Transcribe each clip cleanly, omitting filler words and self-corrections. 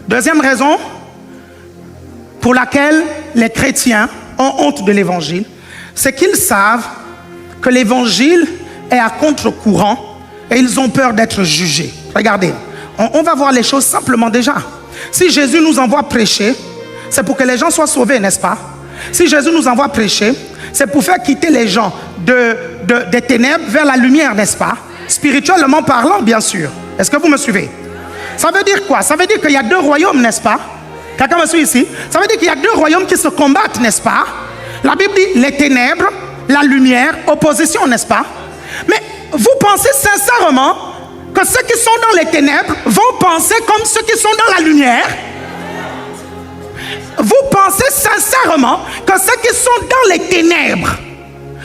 Deuxième raison pour laquelle les chrétiens ont honte de l'évangile, c'est qu'ils savent que l'évangile est à contre-courant et ils ont peur d'être jugés. Regardez, on va voir les choses simplement déjà. Si Jésus nous envoie prêcher, c'est pour que les gens soient sauvés, n'est-ce pas? Si Jésus nous envoie prêcher, c'est pour faire quitter les gens des ténèbres vers la lumière, n'est-ce pas? Spirituellement parlant, bien sûr. Est-ce que vous me suivez? Ça veut dire quoi? Ça veut dire qu'il y a deux royaumes, n'est-ce pas? Quelqu'un me suit ici? Ça veut dire qu'il y a deux royaumes qui se combattent, n'est-ce pas? La Bible dit les ténèbres, la lumière, opposition, n'est-ce pas? Mais vous pensez sincèrement que ceux qui sont dans les ténèbres vont penser comme ceux qui sont dans la lumière? Vous pensez sincèrement que ceux qui sont dans les ténèbres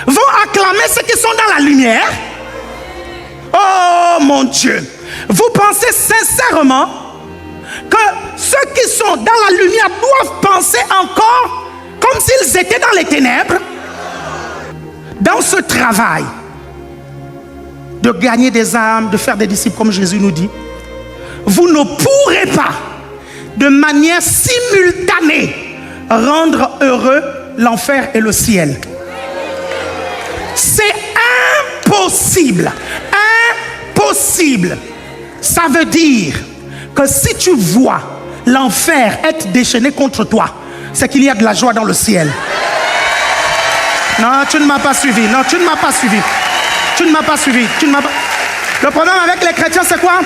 vont acclamer ceux qui sont dans la lumière? Oh mon Dieu! Vous pensez sincèrement que ceux qui sont dans la lumière doivent penser encore comme s'ils étaient dans les ténèbres? Dans ce travail de gagner des âmes, de faire des disciples comme Jésus nous dit, vous ne pourrez pas de manière simultanée rendre heureux l'enfer et le ciel. C'est impossible. Impossible. Ça veut dire que si tu vois l'enfer être déchaîné contre toi, c'est qu'il y a de la joie dans le ciel. Non, tu ne m'as pas suivi. Non, tu ne m'as pas suivi. Tu ne m'as pas suivi. Le problème avec les chrétiens, c'est quoi?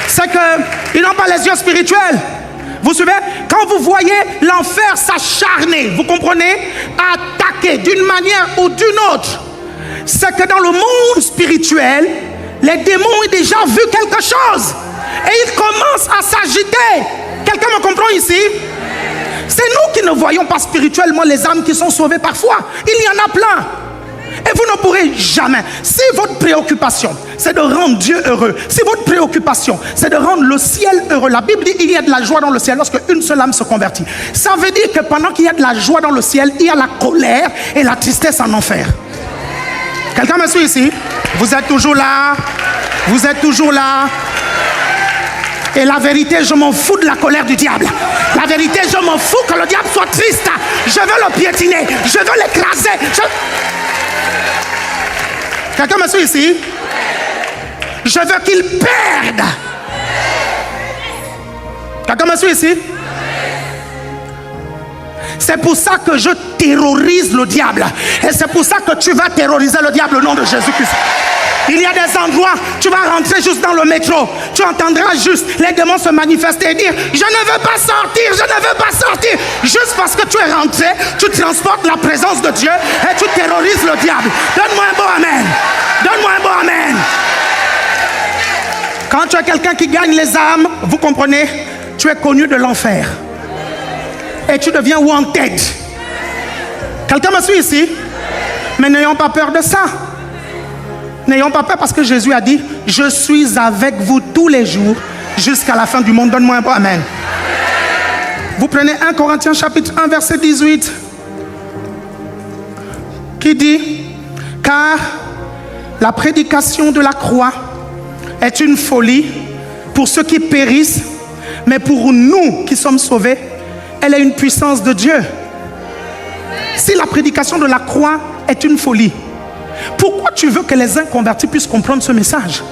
C'est qu'ils n'ont pas les yeux spirituels. Vous suivez? Quand vous voyez l'enfer s'acharner, vous comprenez? Attaquer d'une manière ou d'une autre, c'est que dans le monde spirituel, les démons ont déjà vu quelque chose. Et ils commencent à s'agiter. Quelqu'un me comprend ici? C'est nous qui ne voyons pas spirituellement les âmes qui sont sauvées parfois. Il y en a plein. Et vous ne pourrez jamais. Si votre préoccupation, c'est de rendre Dieu heureux, si votre préoccupation, c'est de rendre le ciel heureux, la Bible dit qu'il y a de la joie dans le ciel lorsque une seule âme se convertit. Ça veut dire que pendant qu'il y a de la joie dans le ciel, il y a la colère et la tristesse en enfer. Quelqu'un me suit ici? Vous êtes toujours là? Vous êtes toujours là? Et la vérité, je m'en fous de la colère du diable. La vérité, je m'en fous que le diable soit triste. Je veux le piétiner. Je veux l'écraser. Quelqu'un me suit ici? Je veux qu'il perde. Quelqu'un me suit ici? C'est pour ça que je terrorise le diable. Et c'est pour ça que tu vas terroriser le diable au nom de Jésus-Christ. Il y a des endroits, tu vas rentrer juste dans le métro, tu entendras juste les démons se manifester et dire « Je ne veux pas sortir, je ne veux pas sortir ». Juste parce que tu es rentré, tu transportes la présence de Dieu et tu terrorises le diable. Donne-moi un bon amen. Donne-moi un bon amen. Quand tu es quelqu'un qui gagne les âmes, vous comprenez, tu es connu de l'enfer. Et tu deviens wanted. Quelqu'un me suit ici? Mais n'ayons pas peur de ça. N'ayons pas peur parce que Jésus a dit « Je suis avec vous tous les jours jusqu'à la fin du monde. » Donne-moi un bon amen. Vous prenez 1 Corinthiens chapitre 1 verset 18 qui dit « Car la prédication de la croix est une folie pour ceux qui périssent, mais pour nous qui sommes sauvés, elle est une puissance de Dieu. » Si la prédication de la croix est une folie, pourquoi tu veux que les inconvertis puissent comprendre ce message?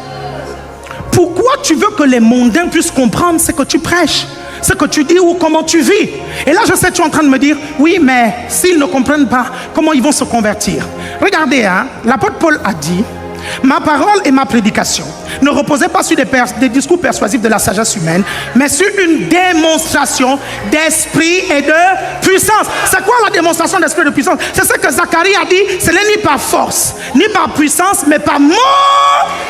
Pourquoi tu veux que les mondains puissent comprendre ce que tu prêches, ce que tu dis ou comment tu vis? Et là, je sais, tu es en train de me dire, oui, mais s'ils ne comprennent pas, comment ils vont se convertir? Regardez, l'apôtre Paul a dit, ma parole et ma prédication ne reposaient pas sur des discours persuasifs de la sagesse humaine, mais sur une démonstration d'esprit et de puissance. C'est quoi la démonstration d'esprit et de puissance? C'est ce que Zacharie a dit, ce n'est ni par force, ni par puissance, mais par mon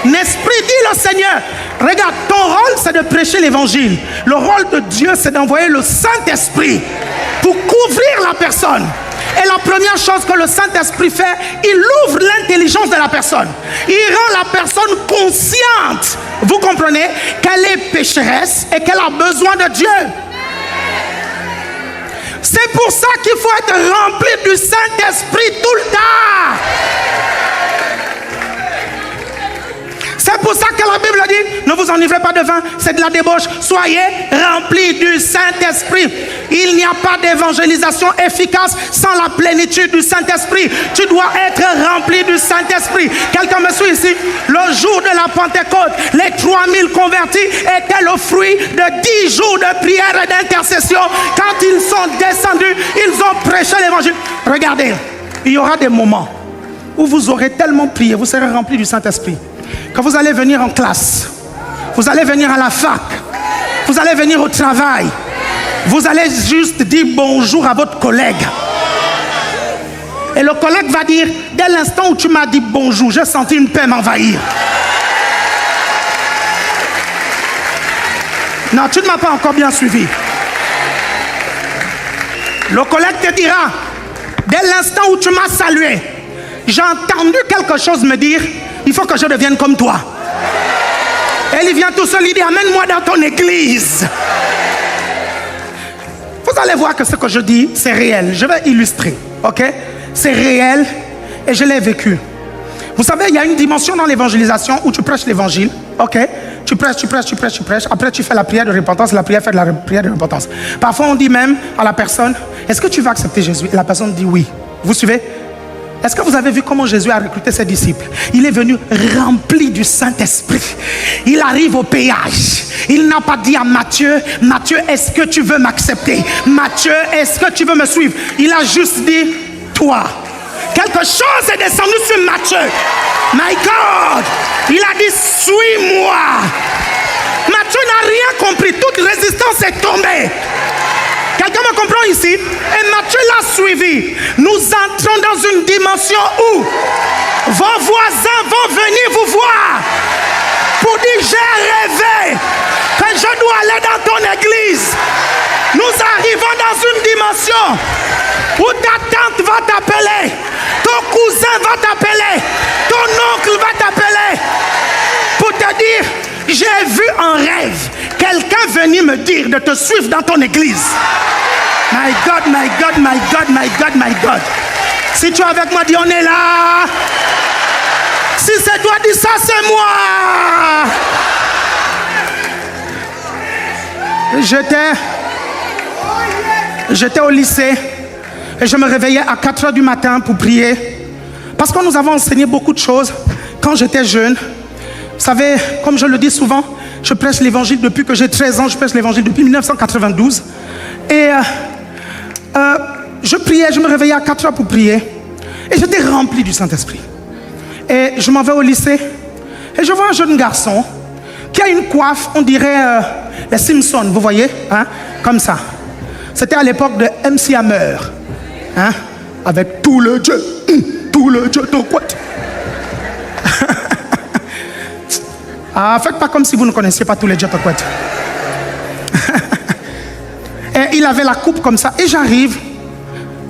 esprit, dit le Seigneur. Regarde, ton rôle, c'est de prêcher l'évangile. Le rôle de Dieu, c'est d'envoyer le Saint-Esprit pour couvrir la personne. Et la première chose que le Saint-Esprit fait, il ouvre l'intelligence de la personne. Il rend la personne consciente, vous comprenez, qu'elle est pécheresse et qu'elle a besoin de Dieu. C'est pour ça qu'il faut être rempli du Saint-Esprit tout le temps. C'est pour ça que la Bible dit, ne vous enivrez pas de vin, c'est de la débauche. Soyez remplis du Saint-Esprit. Il n'y a pas d'évangélisation efficace sans la plénitude du Saint-Esprit. Tu dois être rempli du Saint-Esprit. Quelqu'un me suit ici? Le jour de la Pentecôte, les 3000 convertis étaient le fruit de 10 jours de prière et d'intercession. Quand ils sont descendus, ils ont prêché l'évangile. Regardez, il y aura des moments où vous aurez tellement prié, vous serez rempli du Saint-Esprit, que vous allez venir en classe, vous allez venir à la fac, vous allez venir au travail, vous allez juste dire bonjour à votre collègue. Et le collègue va dire, dès l'instant où tu m'as dit bonjour, j'ai senti une paix m'envahir. Non, tu ne m'as pas encore bien suivi. Le collègue te dira, dès l'instant où tu m'as salué, j'ai entendu quelque chose me dire, il faut que je devienne comme toi. Et il vient tout seul, il dit, amène-moi dans ton église. Vous allez voir que ce que je dis, c'est réel. Je vais illustrer, ok? C'est réel et je l'ai vécu. Vous savez, il y a une dimension dans l'évangélisation où tu prêches l'évangile, ok? Tu prêches. Après, tu fais la prière de repentance. La prière fait de la prière de repentance. Parfois, on dit même à la personne, est-ce que tu vas accepter Jésus? Et la personne dit oui. Vous suivez? Est-ce que vous avez vu comment Jésus a recruté ses disciples? Il est venu rempli du Saint-Esprit. Il arrive au péage. Il n'a pas dit à Matthieu, Matthieu, est-ce que tu veux m'accepter? Matthieu, est-ce que tu veux me suivre? Il a juste dit, toi. Quelque chose est descendu sur Matthieu. My God! Il a dit, suis-moi. Matthieu n'a rien compris. Toute résistance est tombée. Quelqu'un me comprend ici? Et Matthieu l'a suivi. Nous entrons dans une dimension où vos voisins vont venir vous voir pour dire, j'ai rêvé que je dois aller dans ton église. Nous arrivons dans une dimension où ta tante va t'appeler, ton cousin va t'appeler, ton oncle va t'appeler pour te dire, j'ai vu en rêve quelqu'un venir me dire de te suivre dans ton église. My God, my God, my God, my God, my God. Si tu es avec moi, dis on est là. Si c'est toi, dis ça, c'est moi. J'étais au lycée et je me réveillais à 4 h du matin pour prier. Parce que nous avons enseigné beaucoup de choses quand j'étais jeune. Vous savez, comme je le dis souvent, je prêche l'évangile depuis que j'ai 13 ans. Je prêche l'évangile depuis 1992. Et je priais, je me réveillais à 4 h pour prier. Et j'étais rempli du Saint-Esprit. Et je m'en vais au lycée. Et je vois un jeune garçon qui a une coiffe, on dirait les Simpsons, vous voyez, hein, comme ça. C'était à l'époque de MC Hammer. Hein, avec tout le Dieu de quoi. Ah, faites pas comme si vous ne connaissiez pas tous les Jotokouet. Et il avait la coupe comme ça. Et j'arrive,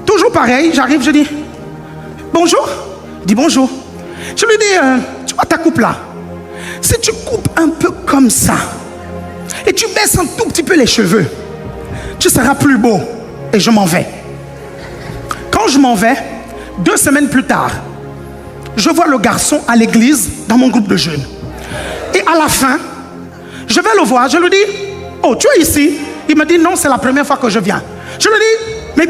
toujours pareil, j'arrive, je dis bonjour. Il dit bonjour. Je lui dis, tu vois ta coupe là, si tu coupes un peu comme ça et tu baisses un tout petit peu les cheveux, tu seras plus beau. Et je m'en vais. Quand je m'en vais, 2 semaines plus tard, je vois le garçon à l'église dans mon groupe de jeunes. Et à la fin, je vais le voir, je lui dis, oh, tu es ici? Il me dit, non, c'est la première fois que je viens. Je lui dis, mais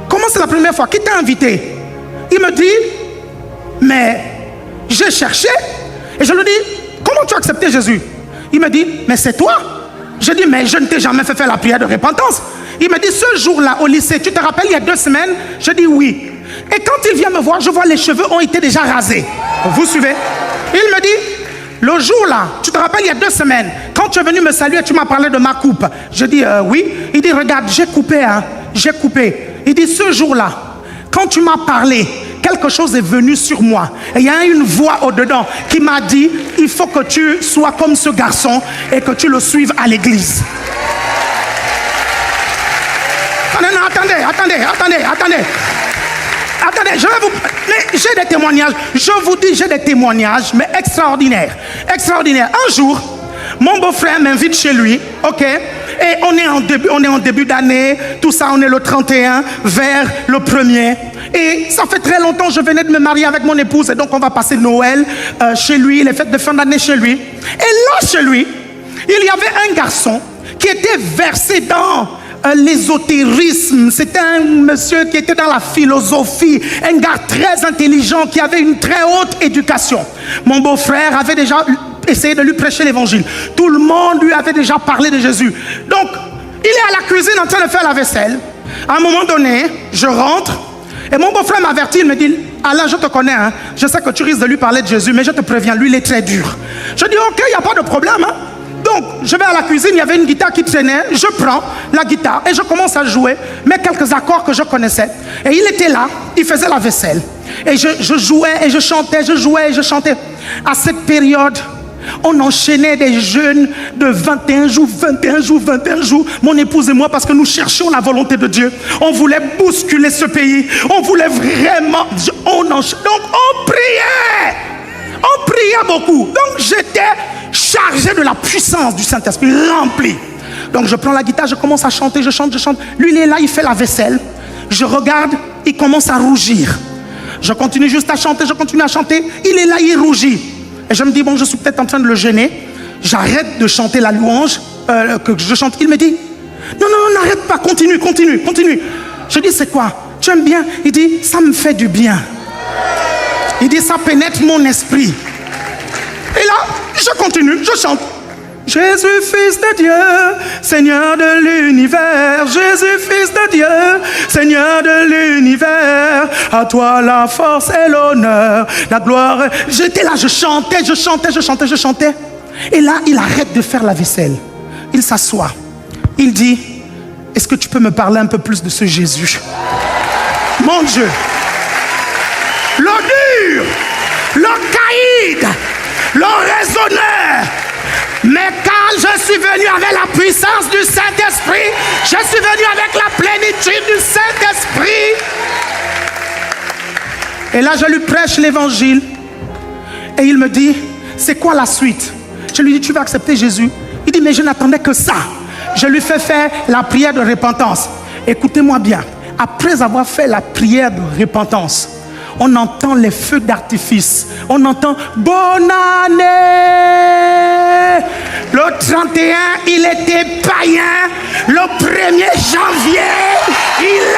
comment c'est la première fois? Qui t'a invité? Il me dit, mais j'ai cherché. Et je lui dis, comment tu as accepté Jésus? Il me dit, mais c'est toi. Je dis, mais je ne t'ai jamais fait faire la prière de repentance. Il me dit, ce jour-là au lycée, tu te rappelles, il y a 2 semaines? Je dis oui. Et quand il vient me voir, je vois les cheveux ont été déjà rasés. Vous suivez? Il me dit, le jour-là, tu te rappelles, il y a 2 semaines, quand tu es venu me saluer, tu m'as parlé de ma coupe. Je dis oui. Il dit, regarde, j'ai coupé, hein, j'ai coupé. Il dit, ce jour-là, quand tu m'as parlé, quelque chose est venu sur moi. Et il y a une voix au-dedans qui m'a dit, il faut que tu sois comme ce garçon et que tu le suives à l'église. Attendez, je vais vous... Mais j'ai des témoignages, je vous dis, j'ai des témoignages, mais extraordinaires. Extraordinaires. Un jour, mon beau-frère m'invite chez lui, ok? Et on est en début d'année, tout ça, on est le 31, vers le 1er. Et ça fait très longtemps, je venais de me marier avec mon épouse. Et donc, on va passer Noël chez lui, les fêtes de fin d'année chez lui. Et là, chez lui, il y avait un garçon qui était versé dans l'ésotérisme. C'était un monsieur qui était dans la philosophie, un gars très intelligent qui avait une très haute éducation. Mon beau-frère avait déjà essayé de lui prêcher l'évangile. Tout le monde lui avait déjà parlé de Jésus. Donc, il est à la cuisine en train de faire la vaisselle. À un moment donné, je rentre et mon beau-frère m'avertit, il me dit: Alain, je te connais, hein? Je sais que tu risques de lui parler de Jésus, mais je te préviens, lui il est très dur. Je dis: ok, il n'y a pas de problème, hein? Donc, je vais à la cuisine, il y avait une guitare qui traînait, je prends la guitare et je commence à jouer, mais quelques accords que je connaissais. Et il était là, il faisait la vaisselle. Et je jouais et je chantais, je jouais et je chantais. À cette période, on enchaînait des jeûnes de 21 jours, 21 jours, 21 jours, mon épouse et moi, parce que nous cherchions la volonté de Dieu. On voulait bousculer ce pays, on voulait vraiment, donc on priait beaucoup. Donc j'étais chargé de la puissance du Saint-Esprit, rempli. Donc je prends la guitare, je commence à chanter, je chante. Lui il est là, il fait la vaisselle. Je regarde, il commence à rougir. Je continue juste à chanter, je continue à chanter. Il est là, il rougit. Et je me dis, bon, je suis peut-être en train de le gêner. J'arrête de chanter la louange que je chante. Il me dit: non, n'arrête pas, continue. Je dis: c'est quoi? Tu aimes bien? Il dit: ça me fait du bien. Il dit: ça pénètre mon esprit. Et là, je continue, je chante. Jésus, fils de Dieu, Seigneur de l'univers. Jésus, fils de Dieu, Seigneur de l'univers. À toi la force et l'honneur, la gloire. J'étais là, je chantais. Et là, il arrête de faire la vaisselle. Il s'assoit. Il dit: est-ce que tu peux me parler un peu plus de ce Jésus? Mon Dieu, le dur, le caïd, le raisonneur. Mais quand je suis venu avec la puissance du Saint-Esprit, je suis venu avec la plénitude du Saint-Esprit. Et là, je lui prêche l'évangile. Et il me dit: c'est quoi la suite? Je lui dis: tu vas accepter Jésus? Il dit: mais je n'attendais que ça. Je lui fais faire la prière de repentance. Écoutez-moi bien. Après avoir fait la prière de repentance, on entend les feux d'artifice. On entend bonne année. Le 31, il était païen. Le 1er janvier, il